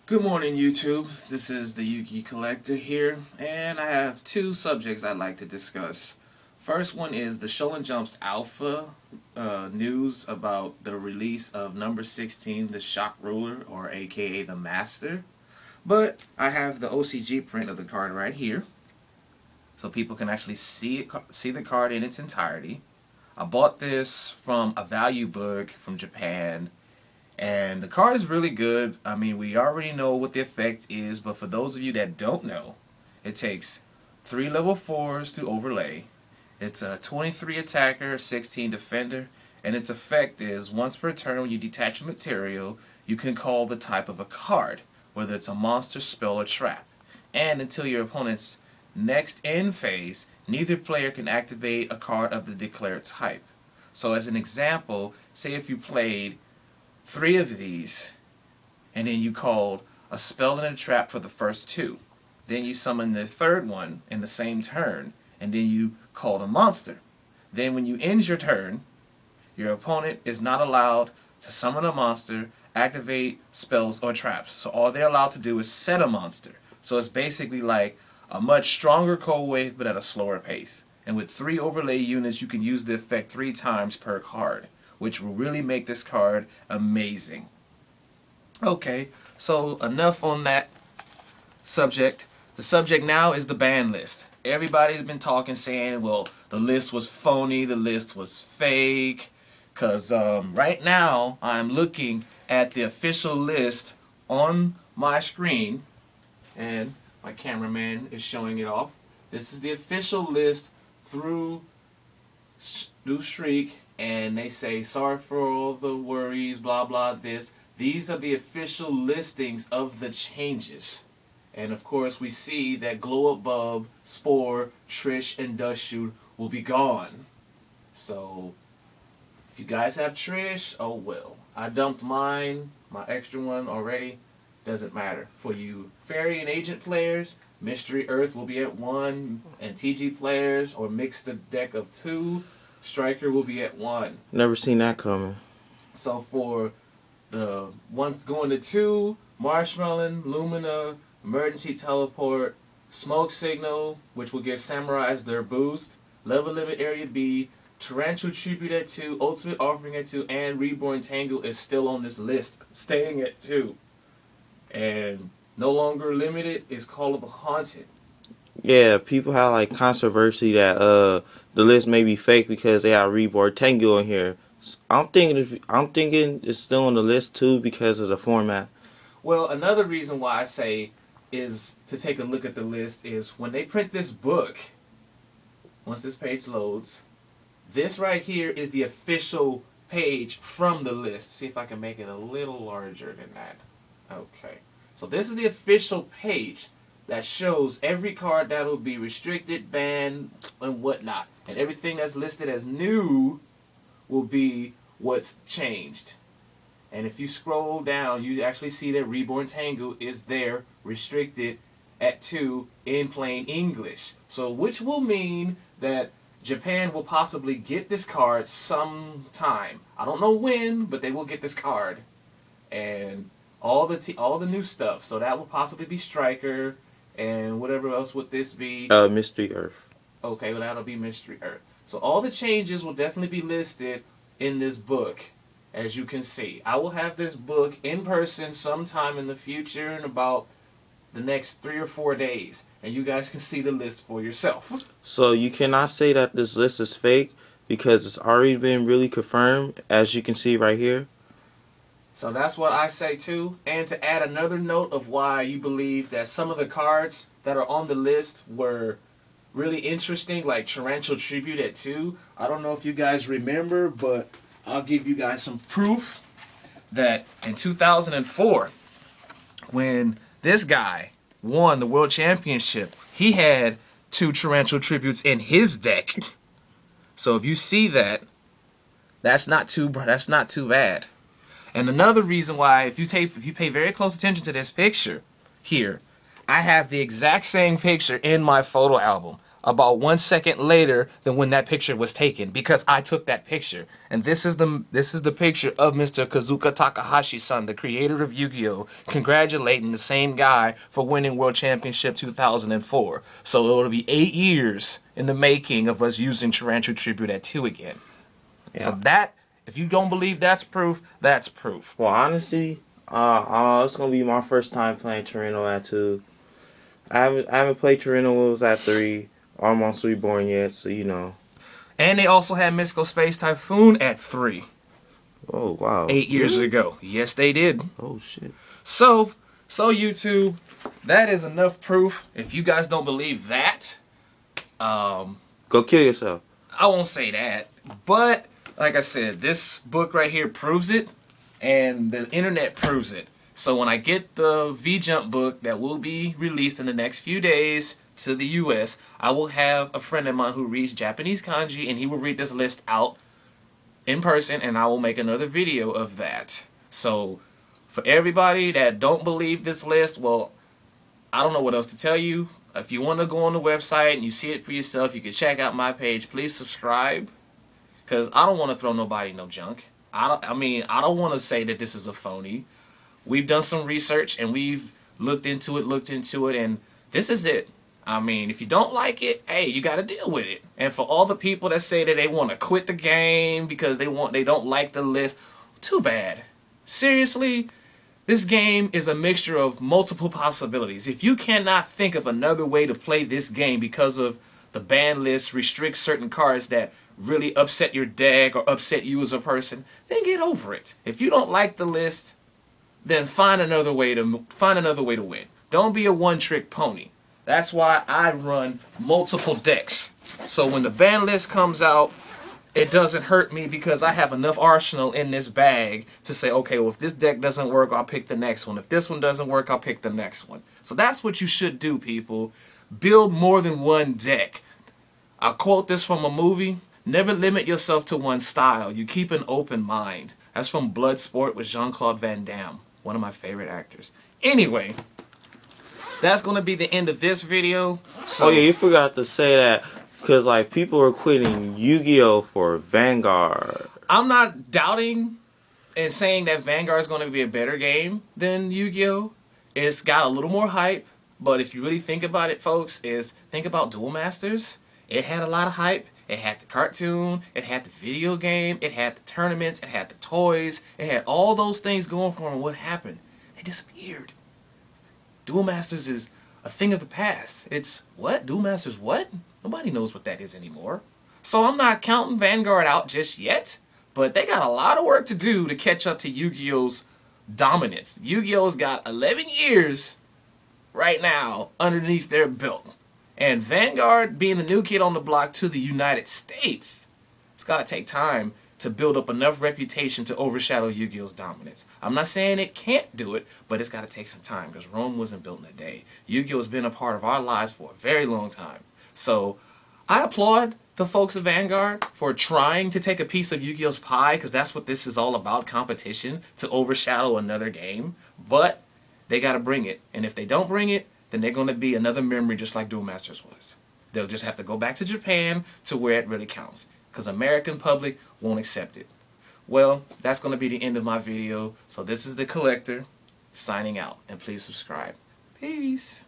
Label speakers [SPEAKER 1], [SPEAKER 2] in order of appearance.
[SPEAKER 1] Good morning, YouTube. This is the Yugioh Collector here, and I have two subjects I'd like to discuss. First one is the Shonen Jump's Alpha news about the release of number 16, the Shock Ruler, or aka the Master. But I have the OCG print of the card right here, so people can actually see the card in its entirety. I bought this from a value book from Japan. And the card is really good. I mean, we already know what the effect is, but for those of you that don't know, it takes 3 level 4s to overlay. It's a 23 attacker, 16 defender, and its effect is once per turn when you detach a material, you can call the type of a card, whether it's a monster, spell, or trap. And until your opponent's next end phase, neither player can activate a card of the declared type. So as an example, say if you played 3 of these, and then you called a spell and a trap for the first 2. Then you summon the third one in the same turn, and then you called a monster. Then when you end your turn, your opponent is not allowed to summon a monster, activate spells, or traps. So all they're allowed to do is set a monster. So it's basically like a much stronger cold wave, but at a slower pace. And with 3 overlay units, you can use the effect 3 times per card, which will really make this card amazing. Okay, so enough on that subject. The subject now is the ban list. Everybody's been talking, saying, well, the list was phony, the list was fake, because right now I'm looking at the official list on my screen, and my cameraman is showing it off. This is the official list through Shriek, and they say, sorry for all the worries, blah blah this. These are the official listings of the changes. And of course we see that Glow Up Bub, Spore, Trish, and Dust Shoot will be gone. So if you guys have Trish, oh well. I dumped mine, my extra one already. Doesn't matter. For you Fairy and Agent players, Mystery Earth will be at 1, and TG players, or mix the deck of 2, Striker will be at 1.
[SPEAKER 2] Never seen that coming.
[SPEAKER 1] So for the ones going to 2, Marshmallow, Lumina, Emergency Teleport, Smoke Signal, which will give Samurais their boost, Level Limit Area B, Tarantula Tribute at 2, Ultimate Offering at 2, and Reborn Tangle is still on this list, staying at 2. And no longer limited is Call of the Haunted.
[SPEAKER 2] Yeah, people have like controversy that the list may be fake because they have Reborn Tango in here. I'm thinking it's still on the list too because of the format.
[SPEAKER 1] Well, another reason why I say is to take a look at the list is when they print this book, once this page loads, this right here is the official page from the list. See if I can make it a little larger than that. Okay. So this is the official page that shows every card that will be restricted, banned, and whatnot. And everything that's listed as new will be what's changed. And if you scroll down, you actually see that Reborn Tango is there, restricted at 2 in plain English. So which will mean that Japan will possibly get this card sometime. I don't know when, but they will get this card. And all the new stuff. So that will possibly be Striker, and whatever else would this be?
[SPEAKER 2] Mystery Earth.
[SPEAKER 1] Okay, well that'll be Mystery Earth. So all the changes will definitely be listed in this book, as you can see. I will have this book in person sometime in the future in about the next 3 or 4 days, and you guys can see the list for yourself.
[SPEAKER 2] So you cannot say that this list is fake because it's already been really confirmed, as you can see right here.
[SPEAKER 1] So that's what I say too. And to add another note of why you believe that some of the cards that are on the list were really interesting, like Tarantula Tribute at 2. I don't know if you guys remember, but I'll give you guys some proof that in 2004, when this guy won the World Championship, he had 2 Tarantula Tributes in his deck. So if you see that, that's not too bad. And another reason why, if you pay very close attention to this picture here, I have the exact same picture in my photo album. about 1 second later than when that picture was taken, because I took that picture. And this is the picture of Mr. Kazuka Takahashi-san, the creator of Yu-Gi-Oh, congratulating the same guy for winning World Championship 2004. So it'll be 8 years in the making of us using Tarantula Tribute at 2 again. Yeah. So that, if you don't believe that's proof, that's proof.
[SPEAKER 2] Well, honestly, it's gonna be my first time playing Torino at 2. I haven't played Torino when it was at 3. Almost Reborn yet, so you know.
[SPEAKER 1] And they also had Mystical Space Typhoon at 3.
[SPEAKER 2] Oh wow!
[SPEAKER 1] 8 years ago. Yes, they did.
[SPEAKER 2] Oh shit!
[SPEAKER 1] So YouTube, that is enough proof. If you guys don't believe that,
[SPEAKER 2] go kill yourself.
[SPEAKER 1] I won't say that, but like I said, this book right here proves it, and the internet proves it. So when I get the V-Jump book that will be released in the next few days to the US, I will have a friend of mine who reads Japanese kanji, and he will read this list out in person, and I will make another video of that. So for everybody that don't believe this list, well, I don't know what else to tell you. If you want to go on the website and you see it for yourself, you can check out my page. Please subscribe, because I don't want to throw nobody no junk. I don't want to say that this is a phony. We've done some research, and we've looked into it, and this is it. I mean, if you don't like it, hey, you got to deal with it. And for all the people that say that they want to quit the game because they don't like the list, too bad. Seriously, this game is a mixture of multiple possibilities. If you cannot think of another way to play this game because of the ban list restricts certain cards that really upset your deck or upset you as a person, then get over it. If you don't like the list, then find another way to win. Don't be a one-trick pony. That's why I run multiple decks. So when the ban list comes out, it doesn't hurt me because I have enough arsenal in this bag to say, okay, well, if this deck doesn't work, I'll pick the next one. If this one doesn't work, I'll pick the next one. So that's what you should do, people. Build more than one deck. I'll quote this from a movie. Never limit yourself to one style. You keep an open mind. That's from Bloodsport with Jean-Claude Van Damme, one of my favorite actors. Anyway, that's going to be the end of this video. So,
[SPEAKER 2] oh yeah, you forgot to say that, because like people are quitting Yu-Gi-Oh for Vanguard.
[SPEAKER 1] I'm not doubting and saying that Vanguard is going to be a better game than Yu-Gi-Oh. It's got a little more hype, but if you really think about it, folks, think about Duel Masters. It had a lot of hype. It had the cartoon, it had the video game, it had the tournaments, it had the toys, it had all those things going for them. What happened? They disappeared. Duel Masters is a thing of the past. It's what? Duel Masters what? Nobody knows what that is anymore. So I'm not counting Vanguard out just yet, but they got a lot of work to do to catch up to Yu-Gi-Oh's dominance. Yu-Gi-Oh's got 11 years right now underneath their belt. And Vanguard, being the new kid on the block to the United States, it's got to take time to build up enough reputation to overshadow Yu-Gi-Oh's dominance. I'm not saying it can't do it, but it's got to take some time because Rome wasn't built in a day. Yu-Gi-Oh has been a part of our lives for a very long time. So I applaud the folks of Vanguard for trying to take a piece of Yu-Gi-Oh's pie, because that's what this is all about, competition, to overshadow another game. But they got to bring it. And if they don't bring it, then they're going to be another memory just like Duel Masters was. They'll just have to go back to Japan to where it really counts, because American public won't accept it. Well, that's going to be the end of my video. So this is The Collector signing out, and please subscribe. Peace.